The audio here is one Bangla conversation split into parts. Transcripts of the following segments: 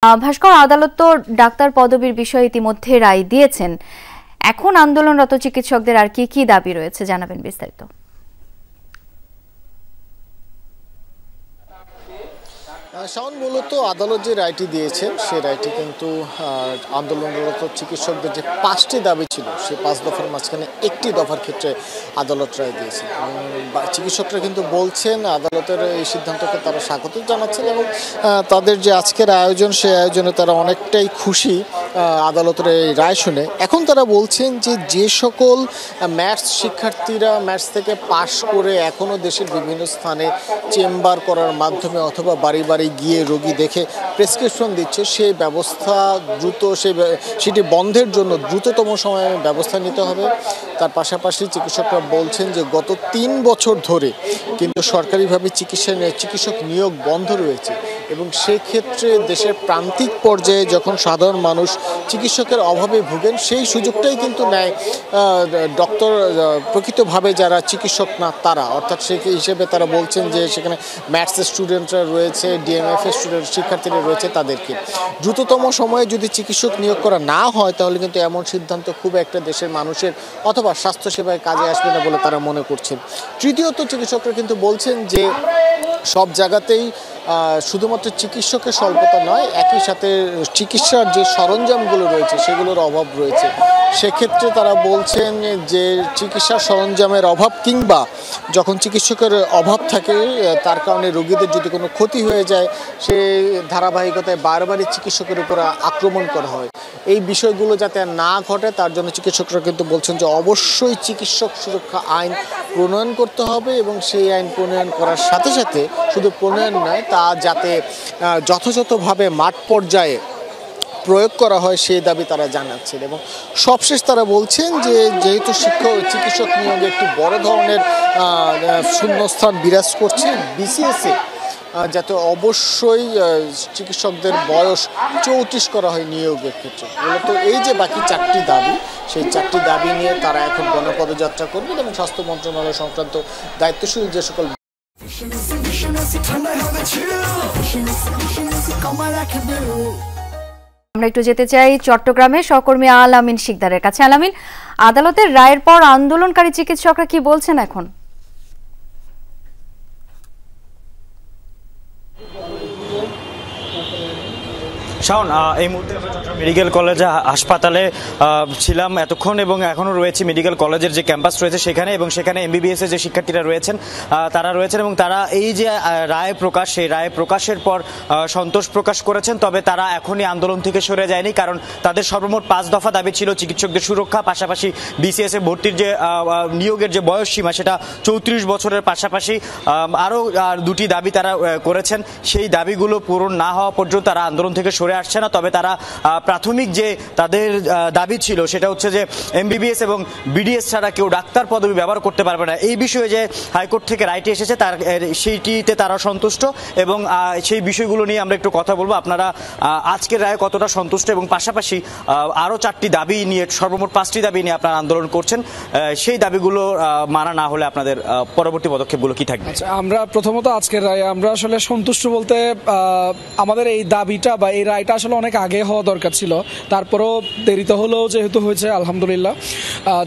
ভাস্কর, আদালত তো ডাক্তার পদবীর বিষয়ে ইতিমধ্যে রায় দিয়েছেন। এখন আন্দোলনরত চিকিৎসকদের আর কি কি দাবি রয়েছে জানাবেন বিস্তারিত। শাওন, মূলত আদালত যে রায়টি দিয়েছেন সেই রায়টি কিন্তু আন্দোলনরত চিকিৎসকদের যে 5টি দাবি ছিল সেই 5 দফার মাঝখানে একটি দফার ক্ষেত্রে আদালত রায় দিয়েছে। চিকিৎসকরা কিন্তু বলছেন আদালতের এই সিদ্ধান্তকে তারা স্বাগত জানাচ্ছেন এবং তাদের যে আজকের আয়োজন সেই আয়োজনে তারা অনেকটাই খুশি আদালতের এই রায় শুনে। এখন তারা বলছেন যে সকল ম্যাথস শিক্ষার্থীরা ম্যাথস থেকে পাশ করে এখনও দেশের বিভিন্ন স্থানে চেম্বার করার মাধ্যমে অথবা বাড়ি বাড়ি গিয়ে রোগী দেখে প্রেসক্রিপশন দিচ্ছে, সেই ব্যবস্থা দ্রুত সেটি বন্ধের জন্য দ্রুততম সময়ে ব্যবস্থা নিতে হবে। তার পাশাপাশি চিকিৎসকরা বলছেন যে গত 3 বছর ধরে কিন্তু সরকারিভাবে চিকিৎসক নিয়োগ বন্ধ রয়েছে এবং সেক্ষেত্রে দেশের প্রান্তিক পর্যায়ে যখন সাধারণ মানুষ চিকিৎসকের অভাবে ভোগেন সেই সুযোগটাই কিন্তু নেয় ডক্টর প্রকৃতভাবে যারা চিকিৎসক না তারা, অর্থাৎ সেই হিসেবে তারা বলছেন যে সেখানে ম্যাথসের স্টুডেন্টরা রয়েছে, ডিএমএফের স্টুডেন্ট শিক্ষার্থীরা রয়েছে, তাদেরকে দ্রুততম সময়ে যদি চিকিৎসক নিয়োগ করা না হয় তাহলে কিন্তু এমন সিদ্ধান্ত খুব একটা দেশের মানুষের অথবা স্বাস্থ্যসেবায় কাজে আসবে না বলে তারা মনে করছেন। তৃতীয়ত, চিকিৎসকরা কিন্তু বলছেন যে সব জায়গাতেই শুধুমাত্র চিকিৎসকের স্বল্পতা নয়, একই সাথে চিকিৎসার যে সরঞ্জামগুলো রয়েছে সেগুলোর অভাব রয়েছে। সেক্ষেত্রে তারা বলছেন যে চিকিৎসার সরঞ্জামের অভাব কিংবা যখন চিকিৎসকের অভাব থাকে তার কারণে রোগীদের যদি কোনো ক্ষতি হয়ে যায় সেই ধারাবাহিকতায় বারবারই চিকিৎসকের উপর আক্রমণ করা হয়, এই বিষয়গুলো যাতে না ঘটে তার জন্য চিকিৎসকরা কিন্তু বলছেন যে অবশ্যই চিকিৎসক সুরক্ষা আইন প্রণয়ন করতে হবে এবং সেই আইন প্রণয়ন করার সাথে সাথে শুধু প্রণয়ন নয়, তা যাতে যথাযথভাবে মাঠ পর্যায়ে প্রয়োগ করা হয় সেই দাবি তারা জানাচ্ছেন। এবং সবশেষ তারা বলছেন যে যেহেতু চিকিৎসক নিয়োগে একটি বড় ধরনের শূন্যস্থান বিরাজ করছে বিসিএসে, যাতে অবশ্যই চিকিৎসকদের বয়স 34 করা হয় নিয়োগের ক্ষেত্রে। মূলত এই যে বাকি 4টি দাবি, সেই 4টি দাবি নিয়ে তারা এখন গণপদযাত্রা করবেন এবং স্বাস্থ্য মন্ত্রণালয় সংক্রান্ত দায়িত্বশীল যে সকল আমরা একটু যেতে চাই চট্টগ্রামে সহকর্মী আল আমিন শিকদারের কাছে। আল আমিন, আদালতের রায়ের পর আন্দোলনকারী চিকিৎসকরা কি বলছেন এখন? শাওন, এই মুহূর্তে মেডিকেল কলেজ হাসপাতালে ছিলাম এতক্ষণ এবং এখনও রয়েছে মেডিকেল কলেজের যে ক্যাম্পাস রয়েছে সেখানে, এবং সেখানে এমবিবিএস এর যে শিক্ষার্থীরা রয়েছেন তারা রয়েছেন এবং তারা এই যে রায় প্রকাশ সেই রায় প্রকাশের পর সন্তোষ প্রকাশ করেছেন। তবে তারা এখনই আন্দোলন থেকে সরে যায়নি, কারণ তাদের সর্বমোট 5 দফা দাবি ছিল চিকিৎসকদের সুরক্ষা, পাশাপাশি বিসিএস এ ভর্তির যে নিয়োগের যে বয়স সীমা সেটা 34 বছরের, পাশাপাশি আরও 2টি দাবি তারা করেছেন। সেই দাবিগুলো পূরণ না হওয়া পর্যন্ত তারা আন্দোলন থেকে সরে আসছে না। তবে তারা প্রাথমিক যে তাদের দাবি ছিল সেটা হচ্ছে যে এমবিবিএস এবং বিডিএস ছাড়া কেউ ডাক্তার পদবি ব্যবহার করতে পারবে না। এই বিষয়ে যে হাইকোর্ট থেকে রায়টি এসেছে তার সেইটিতে তারা সন্তুষ্ট এবং সেই বিষয়গুলো নিয়ে আমরা একটু কথা বলবো। আপনারা আজকের রায়ে কতটা সন্তুষ্ট এবং পাশাপাশি আরও 4টি দাবি নিয়ে, সর্বমোট 5টি দাবি নিয়ে আপনারা আন্দোলন করছেন, সেই দাবিগুলো মানা না হলে আপনাদের পরবর্তী পদক্ষেপগুলো কি থাকবে? আমরা প্রথমত আজকের রায়ে আমরা আসলে সন্তুষ্ট বলতে আমাদের এই দাবিটা বা এই রায়টা আসলে অনেক আগে হওয়া দরকার ছিল, তারপরেও দেরিতে হলেও যেহেতু হয়েছে আলহামদুলিল্লাহ।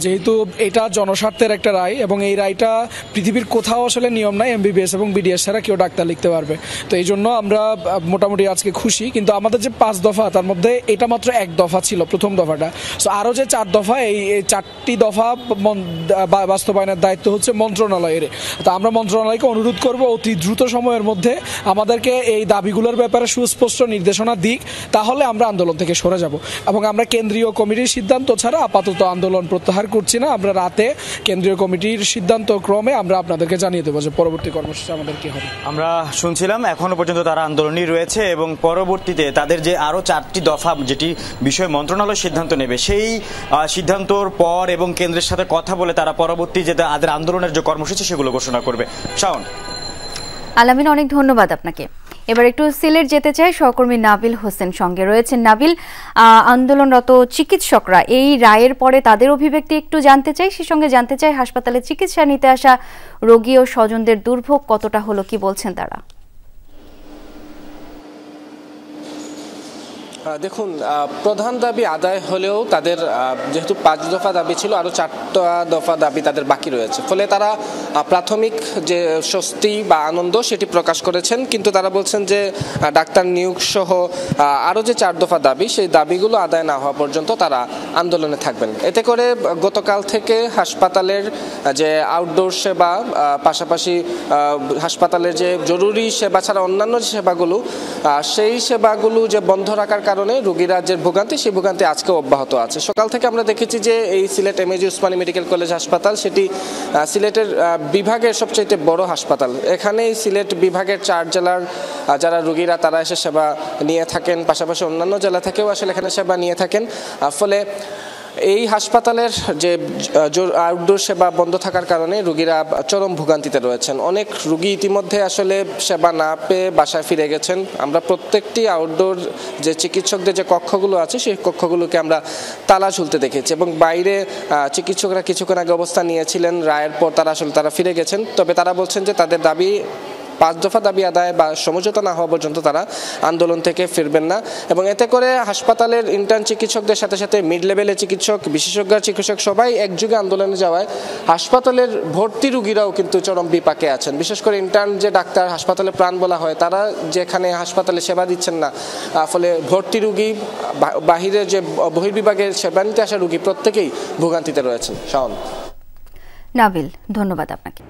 যেহেতু এটা জনস্বার্থের একটা রায় এবং এই রায়টা পৃথিবীর কোথাও আসলে নিয়ম নাই এমবিবিএস এবং বিডিএস ছাড়া কেউ ডাক্তার লিখতে পারবে, তো এই জন্য আমরা মোটামুটি আজকে খুশি। কিন্তু আমাদের যে 5 দফা তার মধ্যে এটা মাত্র 1 দফা ছিল, প্রথম দফাটা। সো আরও যে 4 দফা, এই 4টি দফা বাস্তবায়নের দায়িত্ব হচ্ছে মন্ত্রণালয়ের। তো আমরা মন্ত্রণালয়কে অনুরোধ করব অতি দ্রুত সময়ের মধ্যে আমাদেরকে এই দাবিগুলোর ব্যাপারে সুস্পষ্ট নির্দেশনা দিক, তাহলে আমরা আন্দোলন থেকে সরে যাব। এবং আমরা কেন্দ্রীয় কমিটির সিদ্ধান্ত ছাড়া আপাতত আন্দোলন প্রত্যাহার করছি না। আমরা রাতে কেন্দ্রীয় কমিটির সিদ্ধান্ত ক্রমে আমরা আপনাদেরকে জানিয়ে দেবো যে পরবর্তী কর্মসূচি আমাদের কি হবে। আমরা শুনছিলাম এখনো পর্যন্ত তারা আন্দোলনই রয়েছে এবং পরবর্তীতে তাদের যে আরও 4টি দফা যেটি বিষয়ে মন্ত্রণালয় সিদ্ধান্ত নেবে সেই সিদ্ধান্তর পর এবং কেন্দ্রের সাথে কথা বলে তারা পরবর্তী যে তাদের আন্দোলনের যে কর্মসূচি সেগুলো ঘোষণা করবে। শাওন, আল আমিন, অনেক ধন্যবাদ আপনাকে। এবার একটু সিলেট যেতে চাই, সহকর্মী নাবিল হোসেন সঙ্গে রয়েছেন। নাবিল, আন্দোলনরত চিকিৎসকরা এই রায়ের পরে তাদের অভিব্যক্তি একটু জানতে চাই, সে সঙ্গে জানতে চাই হাসপাতালে চিকিৎসা নিতে আসা রোগী ও স্বজনদের দুর্ভোগ কতটা হলো, কি বলছেন তারা? দেখুন, প্রধান দাবি আদায় হলেও তাদের যেহেতু 5 দফা দাবি ছিল, আরও 4টা দফা দাবি তাদের বাকি রয়েছে, ফলে তারা প্রাথমিক যে স্বস্তি বা আনন্দ সেটি প্রকাশ করেছেন। কিন্তু তারা বলছেন যে ডাক্তার নিয়োগ সহ আরও যে 4 দফা দাবি, সেই দাবিগুলো আদায় না হওয়া পর্যন্ত তারা আন্দোলনে থাকবেন। এতে করে গতকাল থেকে হাসপাতালের যে আউটডোর সেবা, পাশাপাশি হাসপাতালের যে জরুরি সেবা ছাড়া অন্যান্য যে সেবাগুলো, সেই সেবাগুলো যে বন্ধ রাখার কারণে রোগীরা যে ভোগান্তি, সেই ভোগান্তি আজকে অব্যাহত আছে। সকাল থেকে আমরা দেখেছি যে এই Sylhet MAG Osmani medical college হাসপাতাল, সেটি সিলেটের বিভাগের সবচেয়ে বড় হাসপাতাল। এখানে সিলেট বিভাগের 4 জেলার যারা রোগীরা তারা এসে সেবা নিয়ে থাকেন, পাশাপাশি অন্যান্য জেলা থেকেও আসলে এখানে সেবা নিয়ে থাকেন। ফলে এই হাসপাতালের যে আউটডোর সেবা বন্ধ থাকার কারণে রোগীরা চরম ভোগান্তিতে রয়েছেন। অনেক রোগী ইতিমধ্যে আসলে সেবা না পেয়ে বাসায় ফিরে গেছেন। আমরা প্রত্যেকটি আউটডোর যে চিকিৎসকদের যে কক্ষগুলো আছে, সেই কক্ষগুলোকে আমরা তালা ঝুলতে দেখেছি, এবং বাইরে চিকিৎসকরা কিছুক্ষণ আগে অবস্থান নিয়েছিলেন। রায়ের পর তারা ফিরে গেছেন। তবে তারা বলছেন যে তাদের দাবি 5 দফা দাবি আদায় বা সমঝোতা না হওয়া পর্যন্ত তারা আন্দোলন থেকে ফিরবেন না। এবং এতে করে হাসপাতালের ইন্টার্ন চিকিৎসকদের সাথে সাথে মিড লেভেলের চিকিৎসক, বিশেষজ্ঞ চিকিৎসক সবাই একযোগে আন্দোলনে যাওয়ায় হাসপাতালের ভর্তি রোগীরাও কিন্তু চরম বিপাকে আছেন। বিশেষ করে ইন্টার্ন যে ডাক্তার, হাসপাতালে প্রাণ বলা হয়, তারা যেখানে হাসপাতালে সেবা দিচ্ছেন না, ফলে ভর্তি রোগী, বাহিরের যে বহির্বিভাগের সেবা নিতে আসা রোগী প্রত্যেকেই ভোগান্তিতে রয়েছেন। শাওন। নাবিল, ধন্যবাদ আপনাকে।